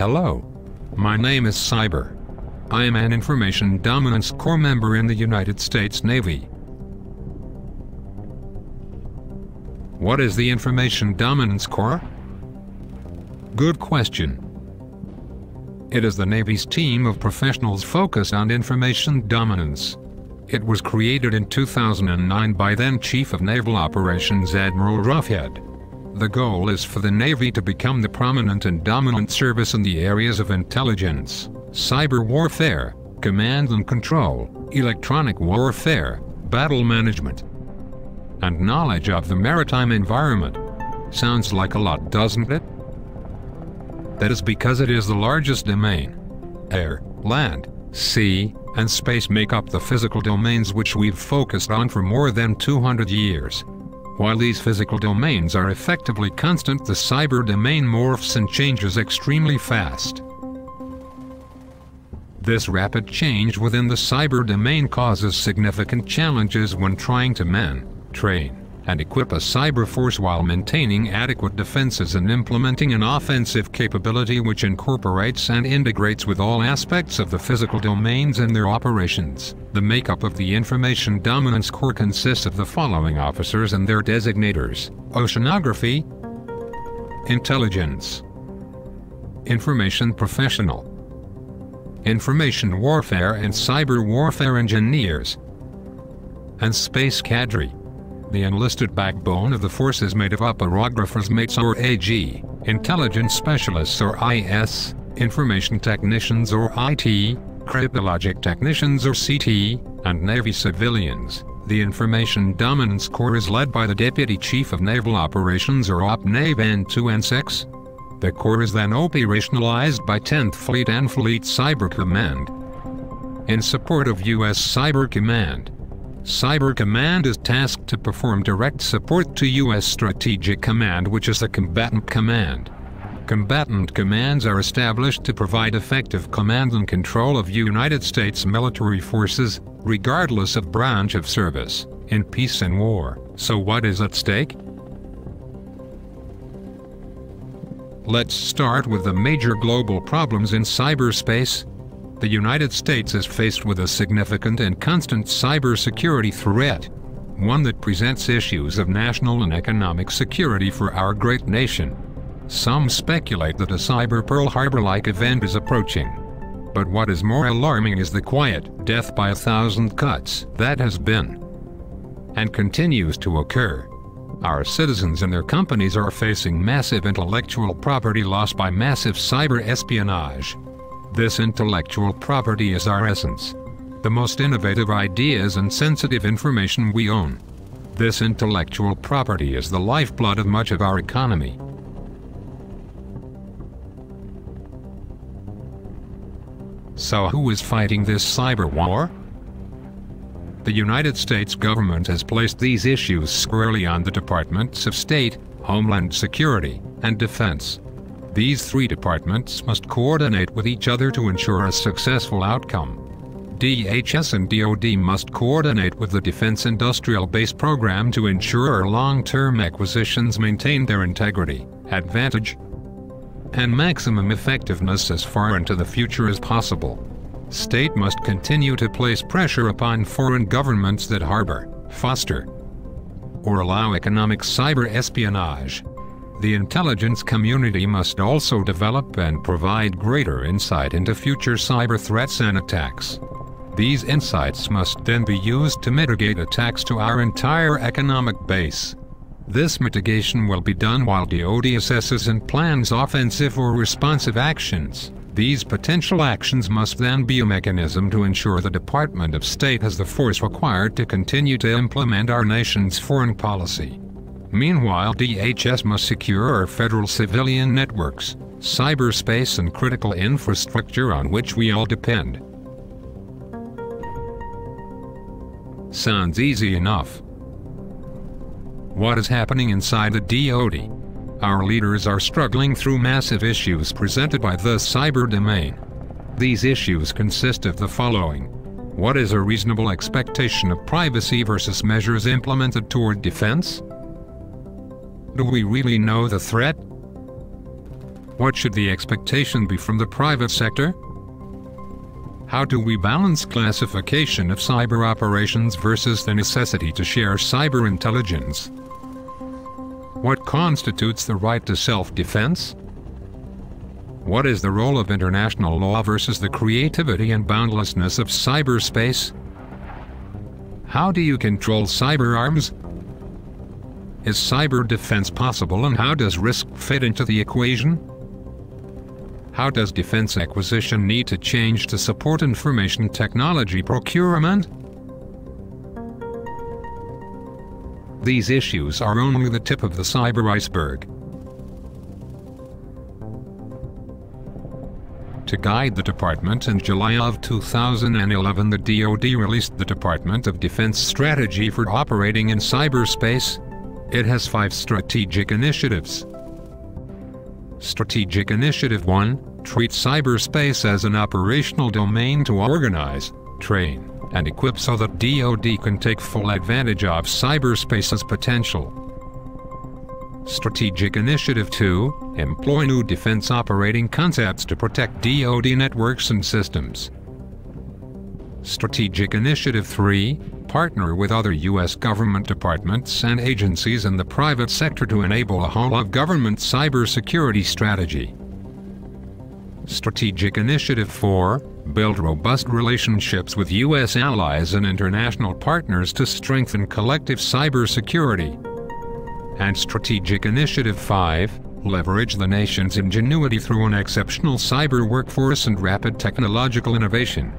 Hello. My name is Cyber. I am an Information Dominance Corps member in the United States Navy. What is the Information Dominance Corps? Good question. It is the Navy's team of professionals focused on information dominance. It was created in 2009 by then Chief of Naval Operations Admiral Roughhead. The goal is for the Navy to become the prominent and dominant service in the areas of intelligence, cyber warfare, command and control, electronic warfare, battle management, and knowledge of the maritime environment. Sounds like a lot, doesn't it? That is because it is the largest domain. Air, land, sea, and space make up the physical domains which we've focused on for more than 200 years. While these physical domains are effectively constant, the cyber domain morphs and changes extremely fast. This rapid change within the cyber domain causes significant challenges when trying to man, train, and equip a cyber force while maintaining adequate defenses and implementing an offensive capability which incorporates and integrates with all aspects of the physical domains and their operations. The makeup of the Information Dominance Corps consists of the following officers and their designators: Oceanography, Intelligence, Information Professional, Information Warfare and Cyber Warfare Engineers, and Space Cadre. The enlisted backbone of the force is made of operographers mates or AG, intelligence specialists or IS, information technicians or IT, cryptologic technicians or CT, and Navy civilians. The Information Dominance Corps is led by the Deputy Chief of Naval Operations or OPNAV N2 and 6. The Corps is then operationalized by 10th Fleet and Fleet Cyber Command in support of U.S. Cyber Command. Cyber Command is tasked to perform direct support to U.S. Strategic Command, which is the Combatant Command. Combatant commands are established to provide effective command and control of United States military forces, regardless of branch of service, in peace and war. So what is at stake? Let's start with the major global problems in cyberspace. The United States is faced with a significant and constant cybersecurity threat, one that presents issues of national and economic security for our great nation. Some speculate that a cyber Pearl Harbor-like event is approaching. But what is more alarming is the quiet death by 1,000 cuts that has been and continues to occur. Our citizens and their companies are facing massive intellectual property loss by massive cyber espionage. This intellectual property is our essence, the most innovative ideas and sensitive information we own. This intellectual property is the lifeblood of much of our economy. So who is fighting this cyber war? The United States government has placed these issues squarely on the Departments of State, Homeland Security, and Defense. These three departments must coordinate with each other to ensure a successful outcome. DHS and DoD must coordinate with the Defense Industrial Base Program to ensure our long-term acquisitions maintain their integrity, advantage, and maximum effectiveness as far into the future as possible. State must continue to place pressure upon foreign governments that harbor, foster, or allow economic cyber espionage. The intelligence community must also develop and provide greater insight into future cyber threats and attacks. These insights must then be used to mitigate attacks to our entire economic base. This mitigation will be done while DoD assesses and plans offensive or responsive actions. These potential actions must then be a mechanism to ensure the Department of State has the force required to continue to implement our nation's foreign policy. Meanwhile, DHS must secure our federal civilian networks, cyberspace and critical infrastructure on which we all depend. Sounds easy enough. What is happening inside the DoD? Our leaders are struggling through massive issues presented by the cyber domain. These issues consist of the following. What is a reasonable expectation of privacy versus measures implemented toward defense? Do we really know the threat? What should the expectation be from the private sector? How do we balance classification of cyber operations versus the necessity to share cyber intelligence? What constitutes the right to self-defense? What is the role of international law versus the creativity and boundlessness of cyberspace? How do you control cyber arms? Is cyber defense possible, and how does risk fit into the equation? How does defense acquisition need to change to support information technology procurement? These issues are only the tip of the cyber iceberg. To guide the department, in July of 2011, the DoD released the Department of Defense Strategy for Operating in Cyberspace. It has 5 strategic initiatives. Strategic Initiative 1, treat cyberspace as an operational domain to organize, train, and equip so that DoD can take full advantage of cyberspace's potential. Strategic Initiative 2, employ new defense operating concepts to protect DoD networks and systems. Strategic Initiative 3, partner with other U.S. government departments and agencies in the private sector to enable a whole-of-government cybersecurity strategy. Strategic Initiative 4, build robust relationships with U.S. allies and international partners to strengthen collective cybersecurity. And Strategic Initiative 5, leverage the nation's ingenuity through an exceptional cyber workforce and rapid technological innovation.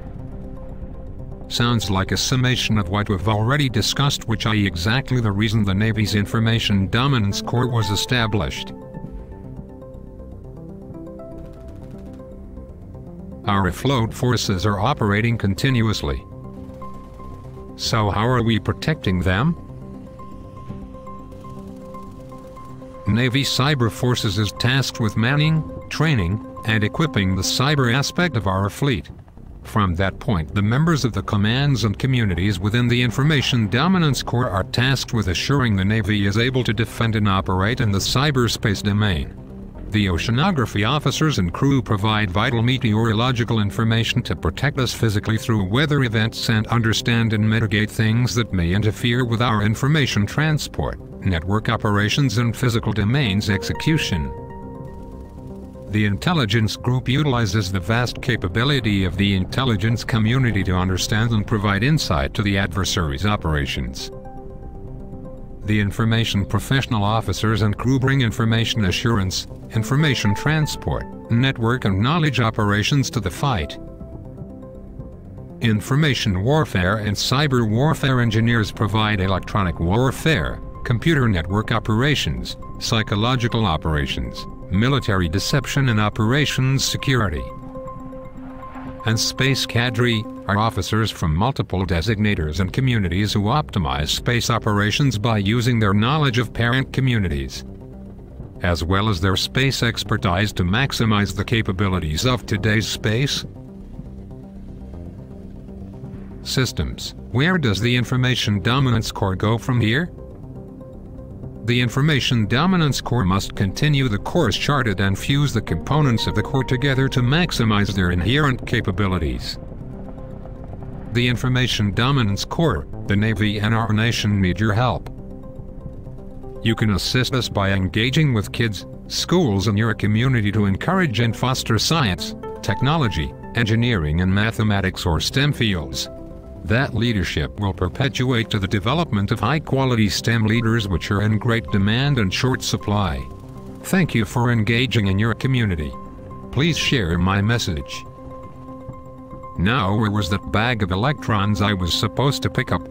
Sounds like a summation of what we've already discussed, which is exactly the reason the Navy's Information Dominance Corps was established. Our afloat forces are operating continuously. So how are we protecting them? Navy Cyber Forces is tasked with manning, training, and equipping the cyber aspect of our fleet. From that point, the members of the commands and communities within the Information Dominance Corps are tasked with assuring the Navy is able to defend and operate in the cyberspace domain. The oceanography officers and crew provide vital meteorological information to protect us physically through weather events and understand and mitigate things that may interfere with our information transport, network operations, and physical domains execution. The intelligence group utilizes the vast capability of the intelligence community to understand and provide insight to the adversary's operations. The information professional officers and crew bring information assurance, information transport, network and knowledge operations to the fight. Information warfare and cyber warfare engineers provide electronic warfare, computer network operations, psychological operations, military deception and operations security. And space cadre are officers from multiple designators and communities who optimize space operations by using their knowledge of parent communities, as well as their space expertise to maximize the capabilities of today's space systems. Where does the Information Dominance Corps go from here? The Information Dominance Corps must continue the course charted and fuse the components of the Corps together to maximize their inherent capabilities. The Information Dominance Corps, the Navy, and our nation need your help. You can assist us by engaging with kids, schools, and your community to encourage and foster science, technology, engineering, and mathematics or STEM fields. That leadership will perpetuate to the development of high-quality STEM leaders, which are in great demand and short supply. Thank you for engaging in your community. Please share my message. Now, where was that bag of electrons I was supposed to pick up?